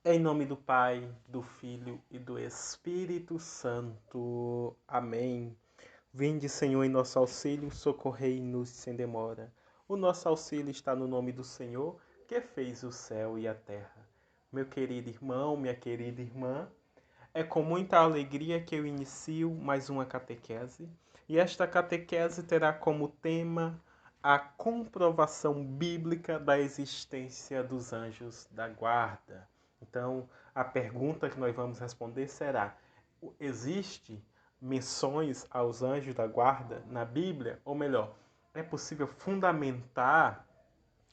Em nome do Pai, do Filho e do Espírito Santo. Amém. Vinde, Senhor, em nosso auxílio, socorrei-nos sem demora. O nosso auxílio está no nome do Senhor, que fez o céu e a terra. Meu querido irmão, minha querida irmã, é com muita alegria que eu inicio mais uma catequese, e esta catequese terá como tema a comprovação bíblica da existência dos anjos da guarda. Então, a pergunta que nós vamos responder será: existe menções aos anjos da guarda na Bíblia? Ou melhor, é possível fundamentar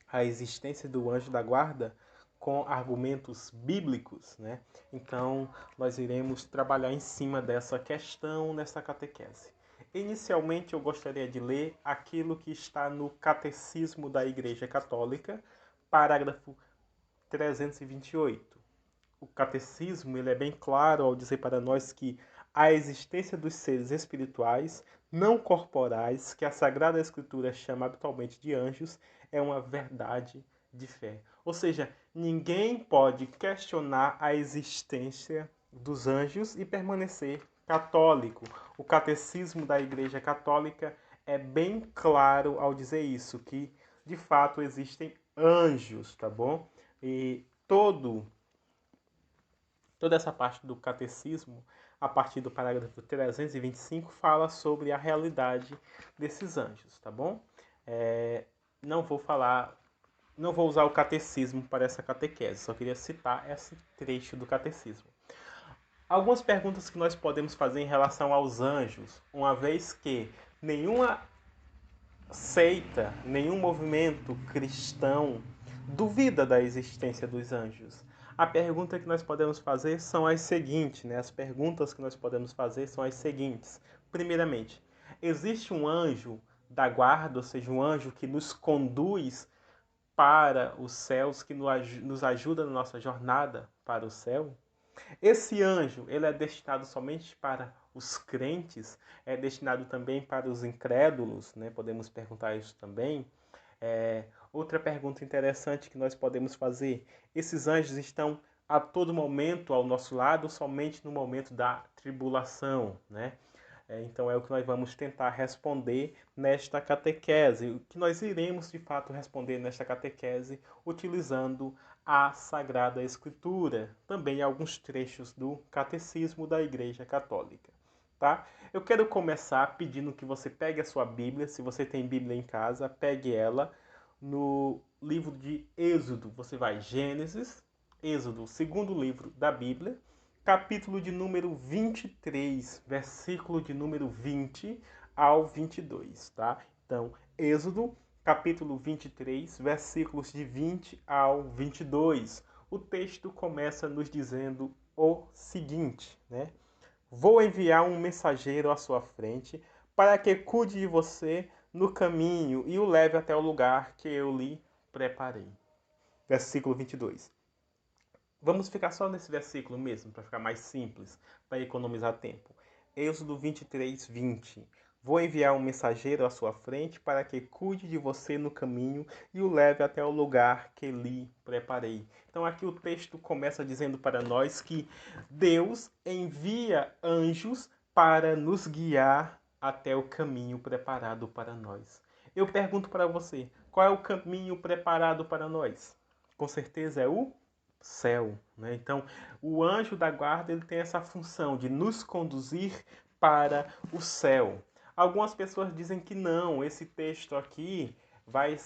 a existência do anjo da guarda com argumentos bíblicos, né? Então, nós iremos trabalhar em cima dessa questão nessa catequese. Inicialmente, eu gostaria de ler aquilo que está no Catecismo da Igreja Católica, parágrafo 328. O catecismo ele é bem claro ao dizer para nós que a existência dos seres espirituais não corporais, que a Sagrada Escritura chama habitualmente de anjos, é uma verdade de fé. Ou seja, ninguém pode questionar a existência dos anjos e permanecer católico. O catecismo da Igreja Católica é bem claro ao dizer isso, que de fato existem anjos, tá bom? E toda essa parte do catecismo, a partir do parágrafo 325, fala sobre a realidade desses anjos, tá bom? Não vou falar, não vou usar o catecismo para essa catequese, só queria citar esse trecho do catecismo. Algumas perguntas que nós podemos fazer em relação aos anjos, uma vez que nenhuma seita, nenhum movimento cristão duvida da existência dos anjos. A pergunta que nós podemos fazer são as seguintes, né? As perguntas que nós podemos fazer são as seguintes. Primeiramente, existe um anjo da guarda, ou seja, um anjo que nos conduz para os céus, que nos ajuda na nossa jornada para o céu? Esse anjo, ele é destinado somente para os crentes? É destinado também para os incrédulos, né? Podemos perguntar isso também. Outra pergunta interessante que nós podemos fazer: esses anjos estão a todo momento ao nosso lado, somente no momento da tribulação, né? Então é o que nós vamos tentar responder nesta catequese, o que nós iremos de fato responder nesta catequese utilizando a Sagrada Escritura, também alguns trechos do Catecismo da Igreja Católica, tá? Eu quero começar pedindo que você pegue a sua Bíblia, se você tem Bíblia em casa, pegue ela no livro de Êxodo. Você vai Gênesis, Êxodo, segundo livro da Bíblia, capítulo de número 23, versículo de número 20 ao 22, tá? Então, Êxodo, capítulo 23, versículos de 20 ao 22. O texto começa nos dizendo o seguinte, né? Vou enviar um mensageiro à sua frente para que cuide de você no caminho e o leve até o lugar que eu lhe preparei. Versículo 22. Vamos ficar só nesse versículo mesmo, para ficar mais simples, para economizar tempo. Êxodo 23, 20. Vou enviar um mensageiro à sua frente para que cuide de você no caminho e o leve até o lugar que lhe preparei. Então aqui o texto começa dizendo para nós que Deus envia anjos para nos guiar até o caminho preparado para nós. Eu pergunto para você, qual é o caminho preparado para nós? Com certeza é o céu, né? Então, o anjo da guarda ele tem essa função de nos conduzir para o céu. Algumas pessoas dizem que não, esse texto aqui vai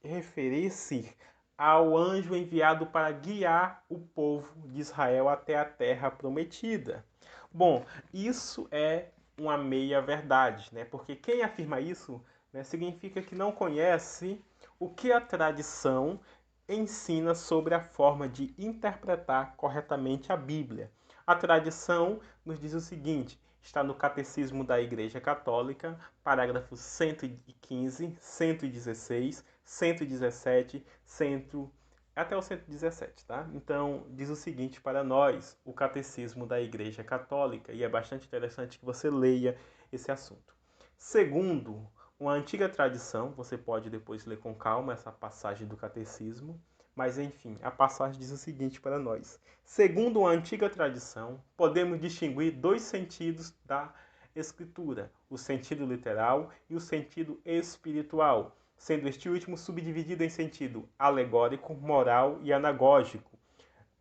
referir-se ao anjo enviado para guiar o povo de Israel até a terra prometida. Bom, isso é uma meia-verdade, né? Porque quem afirma isso, né, significa que não conhece o que a tradição ensina sobre a forma de interpretar corretamente a Bíblia. A tradição nos diz o seguinte, está no Catecismo da Igreja Católica, parágrafos 115, 116, 117, 100, até o 117, tá? Então, diz o seguinte para nós, o Catecismo da Igreja Católica, e é bastante interessante que você leia esse assunto. Segundo uma antiga tradição, você pode depois ler com calma essa passagem do catecismo, Mas enfim, a passagem diz o seguinte para nós: segundo a antiga tradição, podemos distinguir dois sentidos da Escritura, o sentido literal e o sentido espiritual, sendo este último subdividido em sentido alegórico, moral e anagógico.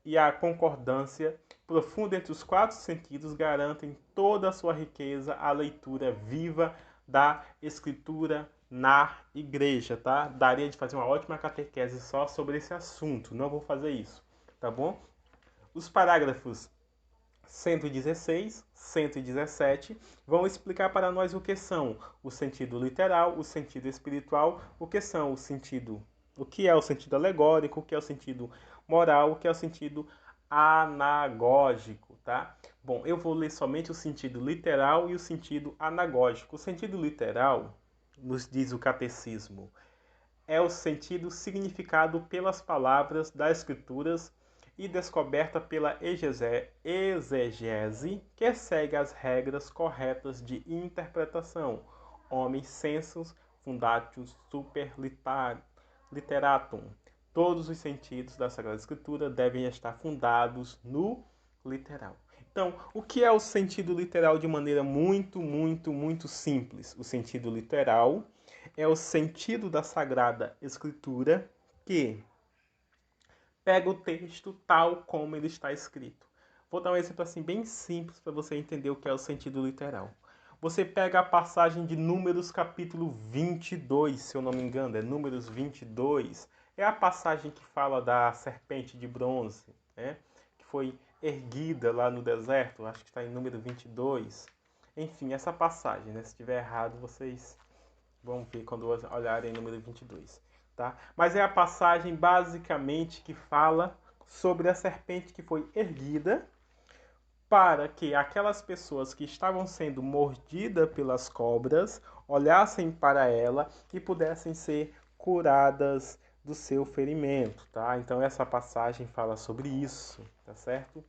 E a concordância profunda entre os quatro sentidos garantem toda a sua riqueza à leitura viva da Escritura na igreja, tá? Daria de fazer uma ótima catequese só sobre esse assunto, não vou fazer isso, tá bom? Os parágrafos 116, 117 vão explicar para nós o que são o sentido literal, o sentido espiritual, o que são o que é o sentido alegórico, o que é o sentido moral, o que é o sentido anagógico, tá? Bom, eu vou ler somente o sentido literal e o sentido anagógico. O sentido literal, nos diz o catecismo, é o sentido significado pelas palavras das escrituras e descoberta pela exegese, que segue as regras corretas de interpretação, homem sensus fundatio super literatum. Todos os sentidos da Sagrada Escritura devem estar fundados no literal. Então, o que é o sentido literal de maneira muito simples? O sentido literal é o sentido da Sagrada Escritura que pega o texto tal como ele está escrito. Vou dar um exemplo assim bem simples para você entender o que é o sentido literal. Você pega a passagem de Números capítulo 22, se eu não me engano, é Números 22. É a passagem que fala da serpente de bronze, né? Que foi erguida lá no deserto, acho que está em Número 22. Enfim, essa passagem, né? Se estiver errado, vocês vão ver quando olharem Número 22. Tá? Mas é a passagem basicamente que fala sobre a serpente que foi erguida para que aquelas pessoas que estavam sendo mordidas pelas cobras olhassem para ela e pudessem ser curadas do seu ferimento, tá? Então essa passagem fala sobre isso, tá certo?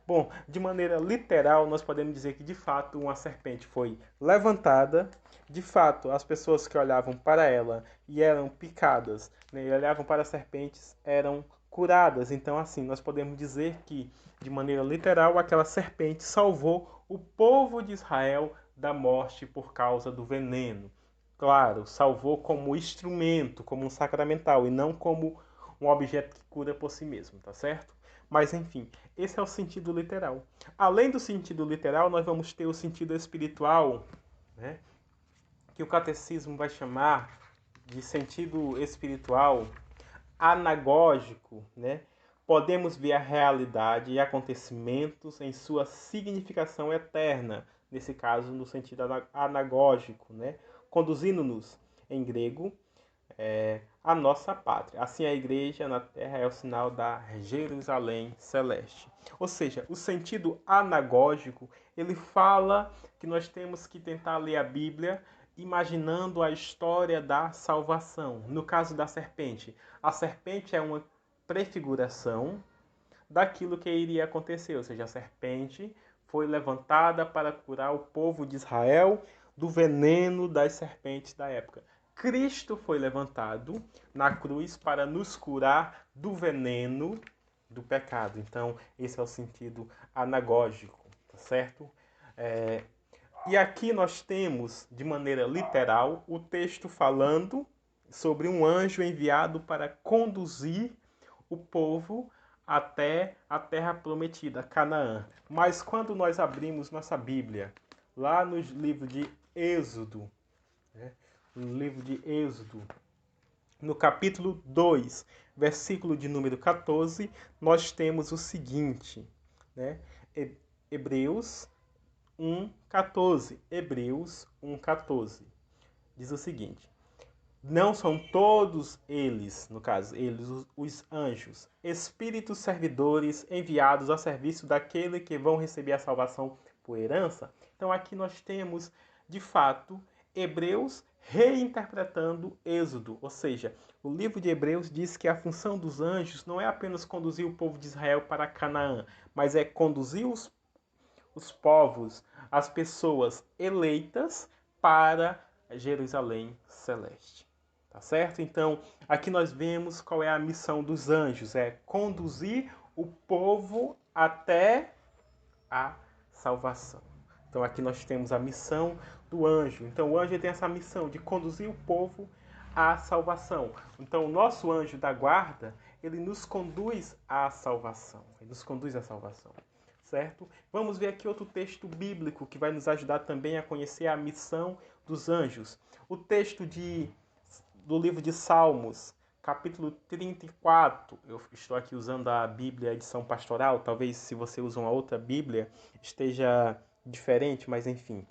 Bom, de maneira literal, nós podemos dizer que de fato uma serpente foi levantada, de fato as pessoas que olhavam para ela e eram picadas, né, e olhavam para as serpentes eram curadas. Então assim, nós podemos dizer que de maneira literal, aquela serpente salvou o povo de Israel da morte por causa do veneno. Claro, salvou como instrumento, como um sacramental, e não como um objeto que cura por si mesmo, tá certo? Mas enfim, esse é o sentido literal. Além do sentido literal, nós vamos ter o sentido espiritual, né? Que o catecismo vai chamar de sentido espiritual anagógico, né? Podemos ver a realidade e acontecimentos em sua significação eterna, nesse caso no sentido anagógico, né? Conduzindo-nos, em grego, a nossa pátria. Assim, a igreja na terra é o sinal da Jerusalém celeste. Ou seja, o sentido anagógico, ele fala que nós temos que tentar ler a Bíblia imaginando a história da salvação. No caso da serpente, a serpente é uma prefiguração daquilo que iria acontecer, ou seja, a serpente foi levantada para curar o povo de Israel do veneno das serpentes da época. Cristo foi levantado na cruz para nos curar do veneno do pecado. Então, esse é o sentido anagógico, tá certo? E aqui nós temos, de maneira literal, o texto falando sobre um anjo enviado para conduzir o povo até a terra prometida, Canaã. Mas quando nós abrimos nossa Bíblia, lá no livro de Êxodo, né, no livro de Êxodo, no capítulo 2, versículo de número 14, nós temos o seguinte, né? Hebreus 1:14. Hebreus 1:14. Diz o seguinte: não são todos eles, no caso, eles, os anjos, espíritos servidores enviados a serviço daquele que vão receber a salvação por herança? Então aqui nós temos, de fato, Hebreus reinterpretando Êxodo, ou seja, o livro de Hebreus diz que a função dos anjos não é apenas conduzir o povo de Israel para Canaã, mas é conduzir os povos, as pessoas eleitas para Jerusalém celeste. tá certo? Então, aqui nós vemos qual é a missão dos anjos, é conduzir o povo até a salvação. Então aqui nós temos a missão do anjo. Então o anjo tem essa missão de conduzir o povo à salvação. Então o nosso anjo da guarda, ele nos conduz à salvação. Ele nos conduz à salvação. Certo? Vamos ver aqui outro texto bíblico que vai nos ajudar também a conhecer a missão dos anjos. O texto do livro de Salmos, capítulo 34. Eu estou aqui usando a Bíblia edição pastoral. Talvez se você usa uma outra Bíblia esteja diferente, mas enfim.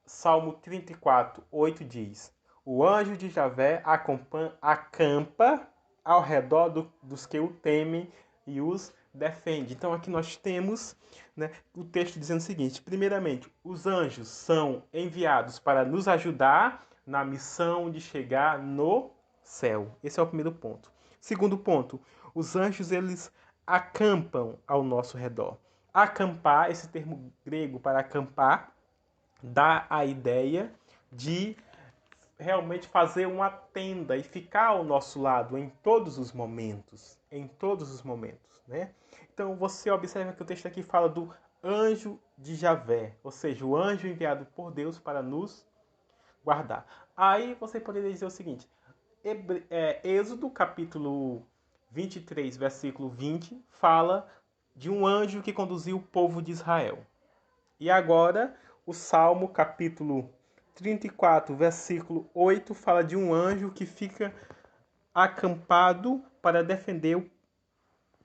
Salmo 34, 8 diz: O anjo de Javé acampa ao redor dos que o temem e os defende. Então aqui nós temos, né, o texto dizendo o seguinte: primeiramente, os anjos são enviados para nos ajudar na missão de chegar no céu. Esse é o primeiro ponto. Segundo ponto, os anjos eles acampam ao nosso redor. Acampar, esse termo grego para acampar, dá a ideia de realmente fazer uma tenda e ficar ao nosso lado em todos os momentos, né? Então você observa que o texto aqui fala do anjo de Javé, ou seja, o anjo enviado por Deus para nos guardar. Aí você poderia dizer o seguinte: Êxodo capítulo 23, versículo 20, fala de um anjo que conduziu o povo de Israel. E agora, o Salmo capítulo 34, versículo 8, fala de um anjo que fica acampado para defender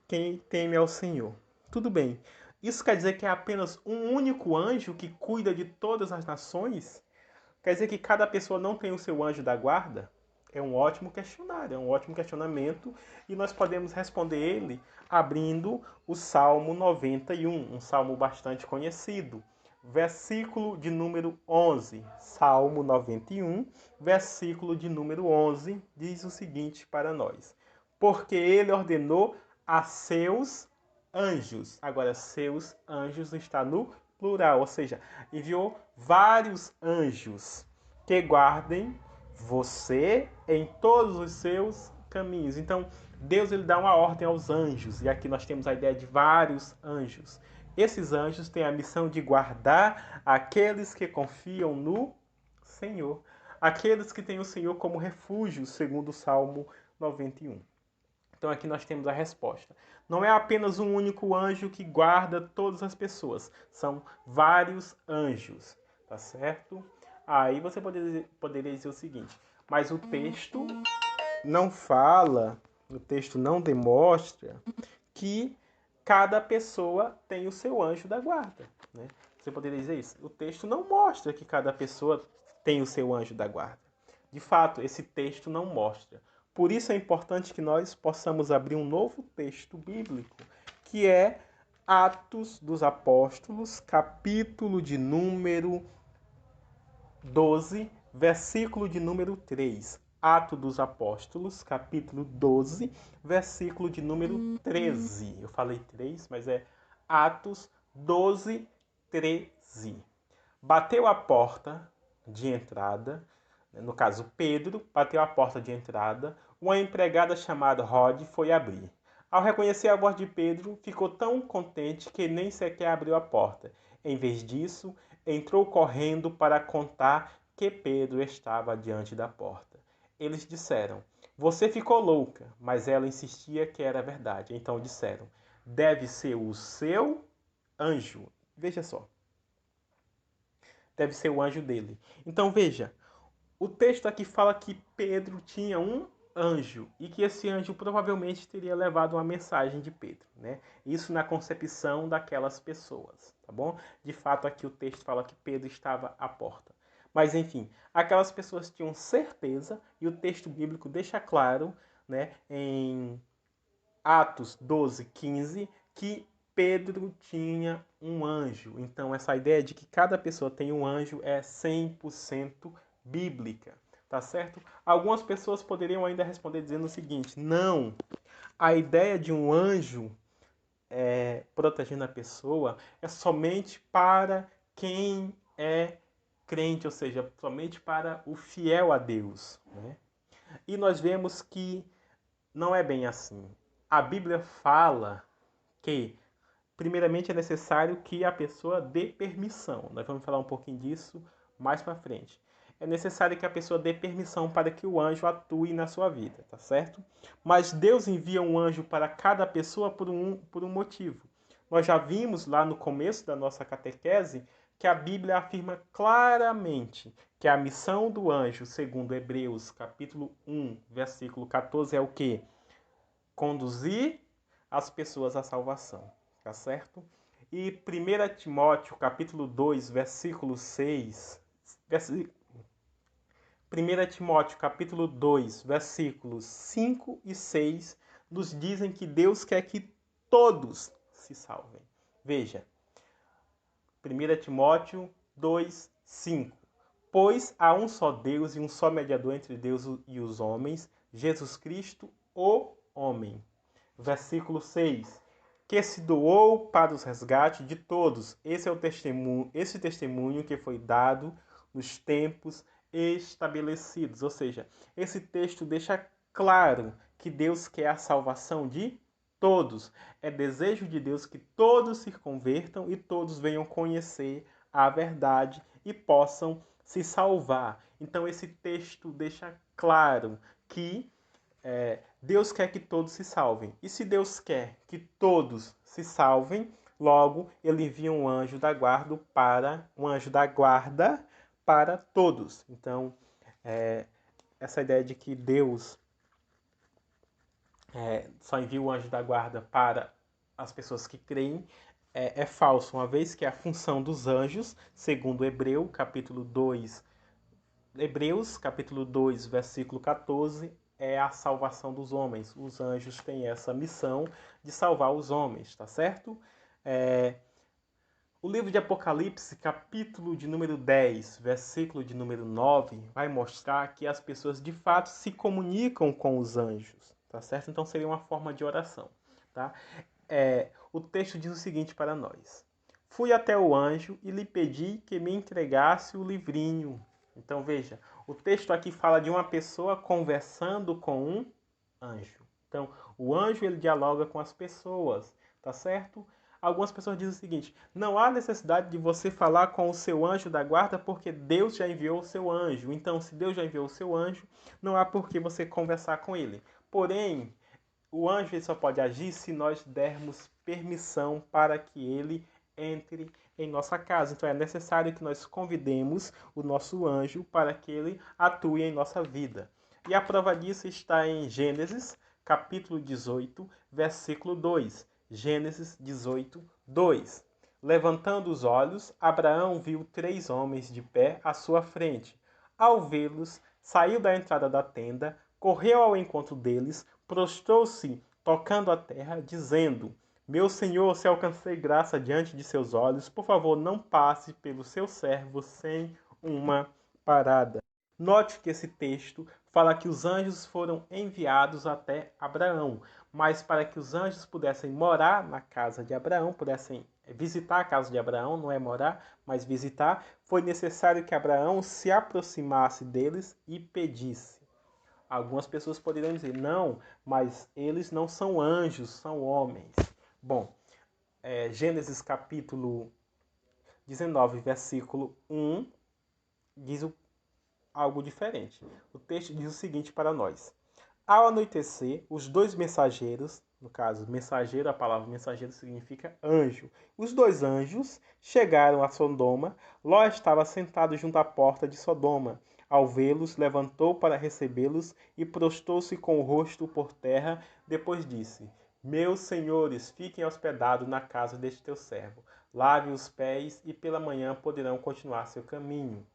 quem teme ao Senhor. Tudo bem. Isso quer dizer que é apenas um único anjo que cuida de todas as nações? Quer dizer que cada pessoa não tem o seu anjo da guarda? É um ótimo questionário, é um ótimo questionamento e nós podemos responder ele abrindo o Salmo 91, um salmo bastante conhecido. Versículo de número 11, Salmo 91, versículo de número 11, diz o seguinte para nós: Porque ele ordenou a seus anjos. Agora, seus anjos está no plural, ou seja, enviou vários anjos que guardem você em todos os seus caminhos. Então, Deus ele dá uma ordem aos anjos, e aqui nós temos a ideia de vários anjos. Esses anjos têm a missão de guardar aqueles que confiam no Senhor, aqueles que têm o Senhor como refúgio, segundo o Salmo 91. Então aqui nós temos a resposta. Não é apenas um único anjo que guarda todas as pessoas, são vários anjos, tá certo? Aí você poderia dizer o seguinte: mas o texto não fala, o texto não demonstra que cada pessoa tem o seu anjo da guarda, né? Você poderia dizer isso? O texto não mostra que cada pessoa tem o seu anjo da guarda. De fato, esse texto não mostra. Por isso é importante que nós possamos abrir um novo texto bíblico, que é Atos dos Apóstolos, capítulo de número 12, versículo de número 3. Atos dos Apóstolos, capítulo 12, versículo de número 13. Eu falei 3, mas é Atos 12, 13. Bateu a porta de entrada, no caso Pedro, bateu a porta de entrada, uma empregada chamada Rode foi abrir. Ao reconhecer a voz de Pedro, ficou tão contente que nem sequer abriu a porta. Em vez disso, entrou correndo para contar que Pedro estava diante da porta. Eles disseram: Você ficou louca, mas ela insistia que era verdade. Então disseram: Deve ser o seu anjo. Veja só. Deve ser o anjo dele. Então veja, o texto aqui fala que Pedro tinha um anjo e que esse anjo provavelmente teria levado uma mensagem de Pedro, né? Isso na concepção daquelas pessoas, tá bom? De fato, aqui o texto fala que Pedro estava à porta. Mas enfim, aquelas pessoas tinham certeza e o texto bíblico deixa claro, né, em Atos 12, 15, que Pedro tinha um anjo. Então, essa ideia de que cada pessoa tem um anjo é 100% bíblica, tá certo? Algumas pessoas poderiam ainda responder dizendo o seguinte: não, a ideia de um anjo protegendo a pessoa é somente para quem é crente, ou seja, somente para o fiel a Deus, né? E nós vemos que não é bem assim. A Bíblia fala que, primeiramente, é necessário que a pessoa dê permissão. Nós vamos falar um pouquinho disso mais para frente. É necessário que a pessoa dê permissão para que o anjo atue na sua vida, tá certo? Mas Deus envia um anjo para cada pessoa por um motivo. Nós já vimos lá no começo da nossa catequese que a Bíblia afirma claramente que a missão do anjo, segundo Hebreus, capítulo 1, versículo 14, é o quê? Conduzir as pessoas à salvação, tá certo? E 1 Timóteo, capítulo 2, versículo 6, 1 Timóteo, capítulo 2, versículos 5 e 6, nos dizem que Deus quer que todos se salvem. Veja, 1 Timóteo 2, 5. Pois há um só Deus e um só mediador entre Deus e os homens, Jesus Cristo, o homem. Versículo 6. Que se doou para os resgates de todos. Esse é o testemunho que foi dado nos tempos estabelecidos. Ou seja, esse texto deixa claro que Deus quer a salvação de todos. É desejo de Deus que todos se convertam e todos venham conhecer a verdade e possam se salvar. Então esse texto deixa claro que Deus quer que todos se salvem. E se Deus quer que todos se salvem, logo ele envia um anjo da guarda para todos. Então, essa ideia de que Deus só envia o anjo da guarda para as pessoas que creem é falso, uma vez que a função dos anjos, segundo Hebreus, capítulo 2, versículo 14, é a salvação dos homens. Os anjos têm essa missão de salvar os homens, tá certo? O livro de Apocalipse, capítulo de número 10, versículo de número 9, vai mostrar que as pessoas de fato se comunicam com os anjos, tá certo? Então seria uma forma de oração, tá? O texto diz o seguinte para nós: fui até o anjo e lhe pedi que me entregasse o livrinho. Então veja, o texto aqui fala de uma pessoa conversando com um anjo. Então, o anjo ele dialoga com as pessoas, tá certo? Algumas pessoas dizem o seguinte: não há necessidade de você falar com o seu anjo da guarda porque Deus já enviou o seu anjo. Então, se Deus já enviou o seu anjo, não há por que você conversar com ele. Porém, o anjo ele só pode agir se nós dermos permissão para que ele entre em nossa casa. Então é necessário que nós convidemos o nosso anjo para que ele atue em nossa vida. E a prova disso está em Gênesis, capítulo 18, versículo 2. Gênesis 18, 2. Levantando os olhos, Abraão viu 3 homens de pé à sua frente. Ao vê-los, saiu da entrada da tenda, correu ao encontro deles, prostrou-se, tocando a terra, dizendo: meu senhor, se alcancei graça diante de seus olhos, por favor, não passe pelo seu servo sem uma parada. Note que esse texto fala que os anjos foram enviados até Abraão, mas para que os anjos pudessem morar na casa de Abraão, pudessem visitar a casa de Abraão, não é morar, mas visitar, foi necessário que Abraão se aproximasse deles e pedisse. Algumas pessoas poderiam dizer, não, mas eles não são anjos, são homens. Bom, Gênesis capítulo 19, versículo 1, diz algo diferente. O texto diz o seguinte para nós: ao anoitecer, os 2 mensageiros, no caso, mensageiro, a palavra mensageiro significa anjo. Os 2 anjos chegaram a Sodoma. Ló estava sentado junto à porta de Sodoma. Ao vê-los, levantou para recebê-los e prostou-se com o rosto por terra. Depois disse: meus senhores, fiquem hospedados na casa deste teu servo. Lave os pés e pela manhã poderão continuar seu caminho.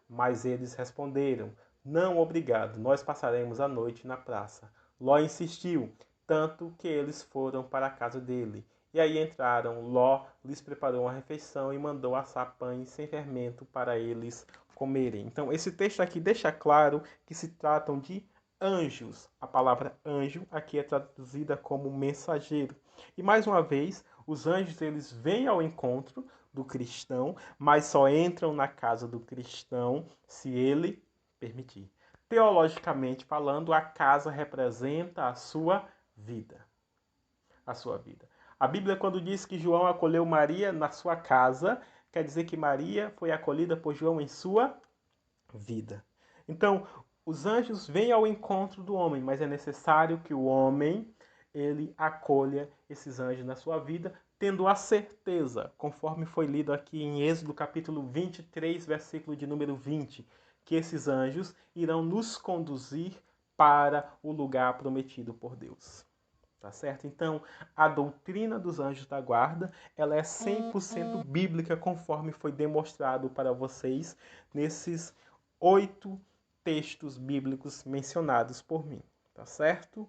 Mas eles responderam: não, obrigado, nós passaremos a noite na praça. Ló insistiu, tanto que eles foram para a casa dele. E aí entraram. Ló lhes preparou uma refeição e mandou assar pães sem fermento para eles comerem. Então, esse texto aqui deixa claro que se tratam de anjos. A palavra anjo aqui é traduzida como mensageiro. E mais uma vez, os anjos eles vêm ao encontro do cristão, mas só entram na casa do cristão se ele permitir. Teologicamente falando, a casa representa a sua vida. A sua vida. A Bíblia, quando diz que João acolheu Maria na sua casa, quer dizer que Maria foi acolhida por João em sua vida. Então, os anjos vêm ao encontro do homem, mas é necessário que o homem ele acolha esses anjos na sua vida, tendo a certeza, conforme foi lido aqui em Êxodo capítulo 23, versículo de número 20, que esses anjos irão nos conduzir para o lugar prometido por Deus. Tá certo? Então, a doutrina dos anjos da guarda, ela é 100% bíblica, conforme foi demonstrado para vocês nesses 8 textos bíblicos mencionados por mim. Tá certo?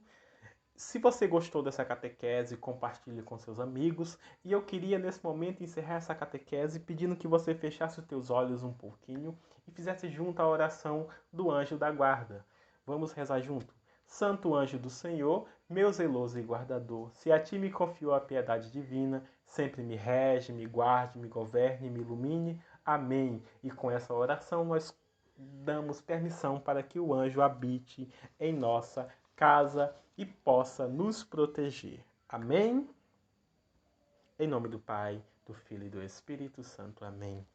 Se você gostou dessa catequese, compartilhe com seus amigos. E eu queria, nesse momento, encerrar essa catequese pedindo que você fechasse os teus olhos um pouquinho e fizesse junto a oração do anjo da guarda. Vamos rezar junto? Santo anjo do Senhor, meu zeloso e guardador, se a ti me confiou a piedade divina, sempre me rege, me guarde, me governe, me ilumine. Amém. E com essa oração nós damos permissão para que o anjo habite em nossa casa e possa nos proteger. Amém? Em nome do Pai, do Filho e do Espírito Santo. Amém.